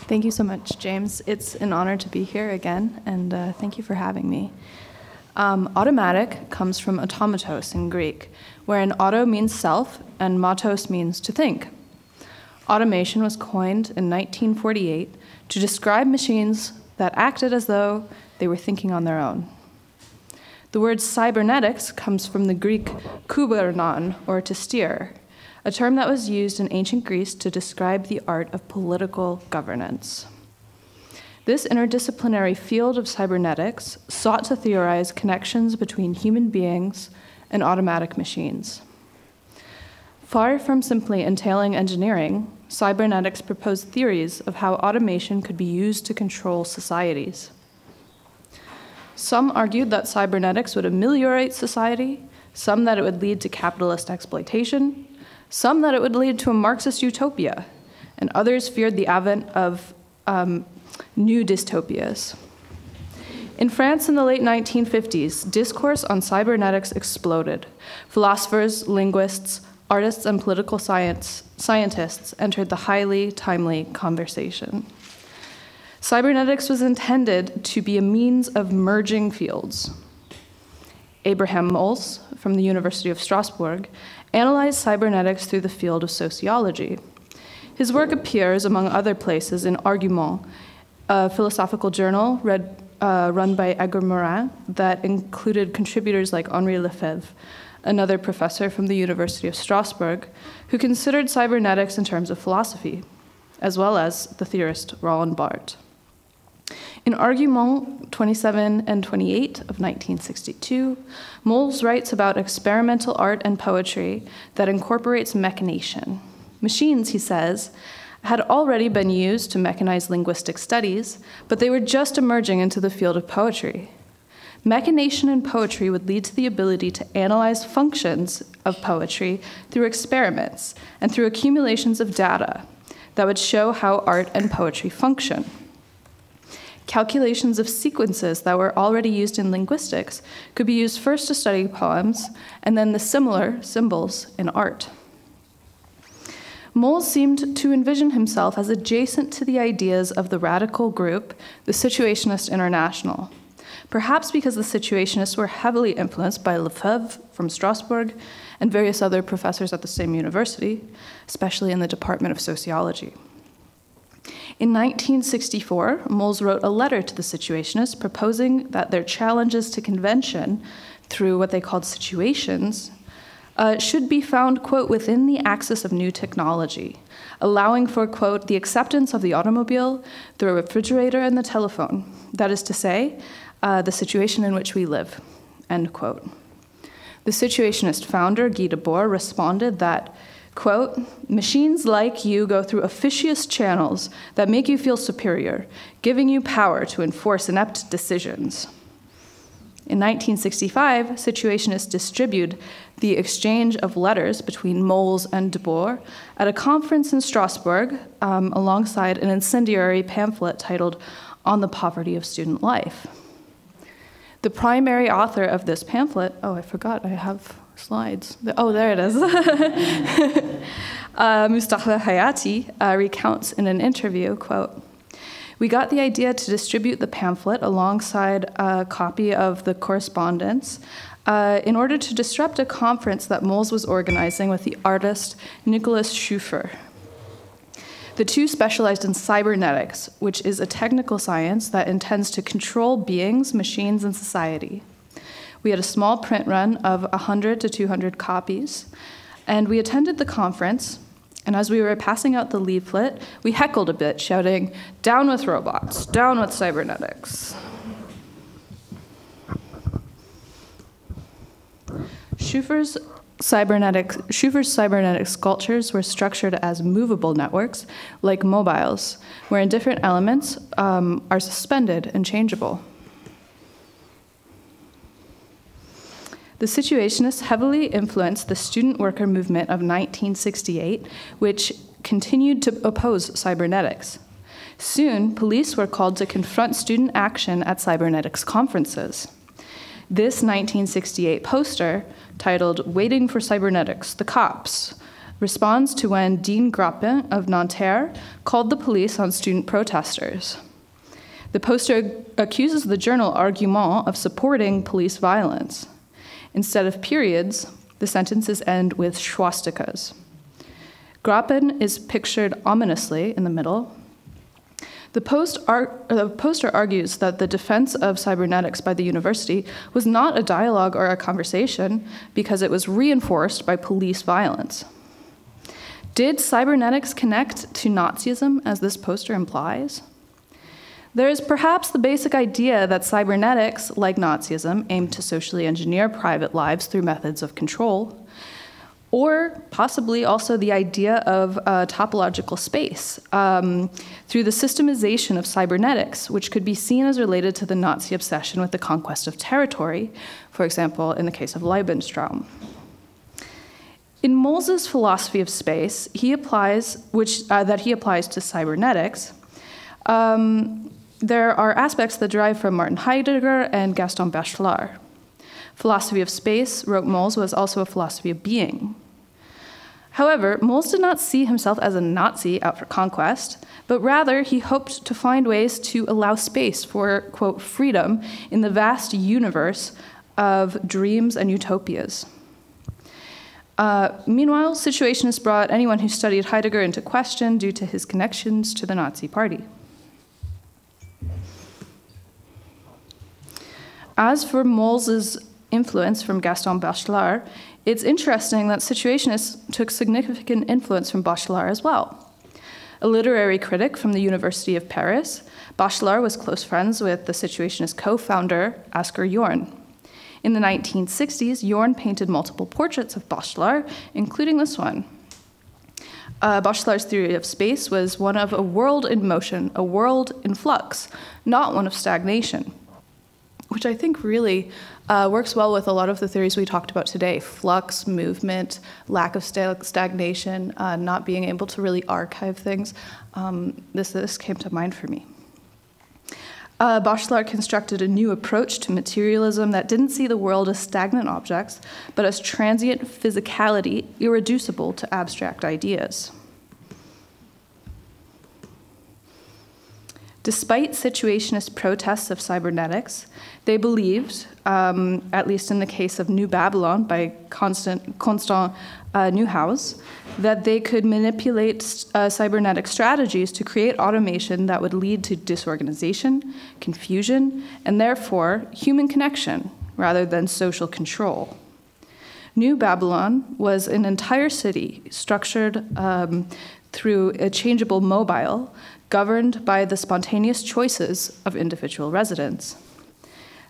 Thank you so much, James. It's an honor to be here again, and thank you for having me. Automatic comes from automatos in Greek, wherein auto means self and matos means to think. Automation was coined in 1948 to describe machines that acted as though they were thinking on their own. The word cybernetics comes from the Greek kubernon, or to steer, a term that was used in ancient Greece to describe the art of political governance. This interdisciplinary field of cybernetics sought to theorize connections between human beings and automatic machines. Far from simply entailing engineering, cybernetics proposed theories of how automation could be used to control societies. Some argued that cybernetics would ameliorate society, some that it would lead to capitalist exploitation, some that it would lead to a Marxist utopia, and others feared the advent of new dystopias. In France in the late 1950s, discourse on cybernetics exploded. Philosophers, linguists, artists, and political scientists entered the highly timely conversation. Cybernetics was intended to be a means of merging fields. Abraham Mols, from the University of Strasbourg, analyzed cybernetics through the field of sociology. His work appears, among other places, in Argument, a philosophical journal run by Edgar Morin that included contributors like Henri Lefebvre, another professor from the University of Strasbourg, who considered cybernetics in terms of philosophy, as well as the theorist Roland Barthes. In Argument 27 and 28 of 1962, Mols writes about experimental art and poetry that incorporates mechanation. Machines, he says, had already been used to mechanize linguistic studies, but they were just emerging into the field of poetry. Machination in poetry would lead to the ability to analyze functions of poetry through experiments and through accumulations of data that would show how art and poetry function. Calculations of sequences that were already used in linguistics could be used first to study poems and then the similar symbols in art. Mols seemed to envision himself as adjacent to the ideas of the radical group, the Situationist International, perhaps because the Situationists were heavily influenced by Lefebvre from Strasbourg and various other professors at the same university, especially in the Department of Sociology. In 1964, Mols wrote a letter to the Situationists proposing that their challenges to convention through what they called situations should be found, quote, within the axis of new technology, allowing for, quote, the acceptance of the automobile, the refrigerator, and the telephone. That is to say, the situation in which we live, end quote. The Situationist founder, Guy Debord, responded that, quote, machines like you go through officious channels that make you feel superior, giving you power to enforce inept decisions. In 1965, Situationists distributed the exchange of letters between Mols and Debord at a conference in Strasbourg alongside an incendiary pamphlet titled On the Poverty of Student Life. The primary author of this pamphlet, oh, I forgot, I have slides. Oh, there it is. Mustafa Hayati recounts in an interview, quote, we got the idea to distribute the pamphlet alongside a copy of the correspondence in order to disrupt a conference that Mols was organizing with the artist Nicholas Schoeffer. The two specialized in cybernetics, which is a technical science that intends to control beings, machines, and society. We had a small print run of 100 to 200 copies, and we attended the conference, and as we were passing out the leaflet, we heckled a bit, shouting, down with robots, down with cybernetics. Schoeffer's cybernetic sculptures were structured as movable networks, like mobiles, wherein different elements are suspended and changeable. The Situationists heavily influenced the student worker movement of 1968, which continued to oppose cybernetics. Soon, police were called to confront student action at cybernetics conferences. This 1968 poster, titled Waiting for Cybernetics, the Cops, responds to when Dean Grappin of Nanterre called the police on student protesters. The poster accuses the journal Argument of supporting police violence. Instead of periods, the sentences end with swastikas. Grappin is pictured ominously in the middle. The poster argues that the defense of cybernetics by the university was not a dialogue or a conversation because it was reinforced by police violence. Did cybernetics connect to Nazism, as this poster implies? There is perhaps the basic idea that cybernetics, like Nazism, aimed to socially engineer private lives through methods of control, or possibly also the idea of topological space through the systemization of cybernetics, which could be seen as related to the Nazi obsession with the conquest of territory, for example, in the case of Lebensraum. In Molz's philosophy of space, he applies to cybernetics. There are aspects that derive from Martin Heidegger and Gaston Bachelard. Philosophy of space, wrote Molz, was also a philosophy of being. However, Molz did not see himself as a Nazi out for conquest, but rather he hoped to find ways to allow space for, quote, freedom in the vast universe of dreams and utopias. Meanwhile, Situationists brought anyone who studied Heidegger into question due to his connections to the Nazi Party. As for Molz's influence from Gaston Bachelard, it's interesting that Situationists took significant influence from Bachelard as well. A literary critic from the University of Paris, Bachelard was close friends with the Situationist co-founder Asger Jorn. In the 1960s, Jorn painted multiple portraits of Bachelard, including this one. Bachelard's theory of space was one of a world in motion, a world in flux, not one of stagnation, which I think really works well with a lot of the theories we talked about today: flux, movement, lack of stagnation, not being able to really archive things. This came to mind for me. Bachelard constructed a new approach to materialism that didn't see the world as stagnant objects, but as transient physicality irreducible to abstract ideas. Despite situationist protests of cybernetics, they believed, at least in the case of New Babylon by Constant Neuhaus, that they could manipulate cybernetic strategies to create automation that would lead to disorganization, confusion, and therefore human connection rather than social control. New Babylon was an entire city structured through a changeable mobile, governed by the spontaneous choices of individual residents.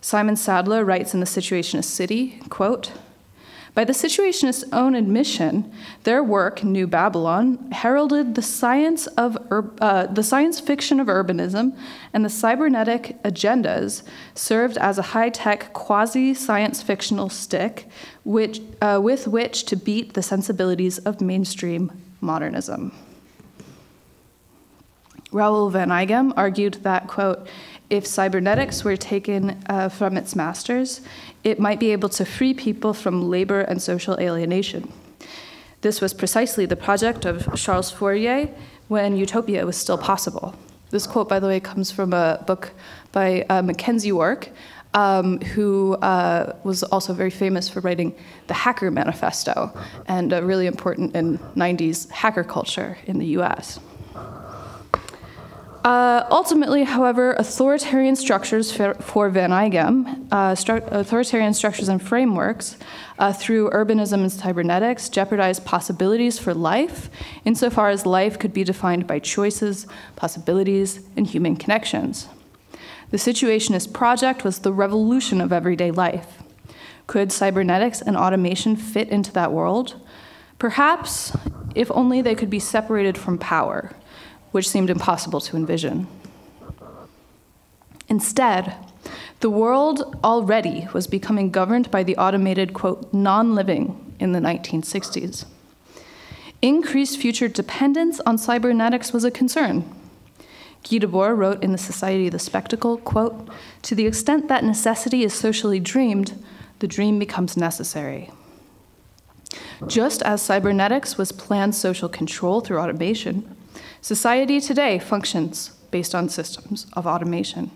Simon Sadler writes in The Situationist City, quote, "By the Situationists' own admission, their work, New Babylon, heralded the science fiction of urbanism, and the cybernetic agendas served as a high-tech quasi-science fictional stick with which to beat the sensibilities of mainstream modernism." Raoul van Eigem argued that, quote, "If cybernetics were taken from its masters, it might be able to free people from labor and social alienation." This was precisely the project of Charles Fourier when utopia was still possible. This quote, by the way, comes from a book by Mackenzie Wark, who was also very famous for writing the Hacker Manifesto, and really important in 90s hacker culture in the US. Ultimately, however, authoritarian structures for Van Eigem, authoritarian structures and frameworks through urbanism and cybernetics jeopardize possibilities for life, insofar as life could be defined by choices, possibilities, and human connections. The Situationist project was the revolution of everyday life. Could cybernetics and automation fit into that world? Perhaps, if only they could be separated from power, which seemed impossible to envision. Instead, the world already was becoming governed by the automated, quote, non-living in the 1960s. Increased future dependence on cybernetics was a concern. Guy Debord wrote in The Society of the Spectacle, quote, "To the extent that necessity is socially dreamed, the dream becomes necessary." Just as cybernetics was planned social control through automation, society today functions based on systems of automation.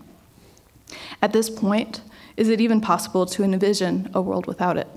At this point, is it even possible to envision a world without it?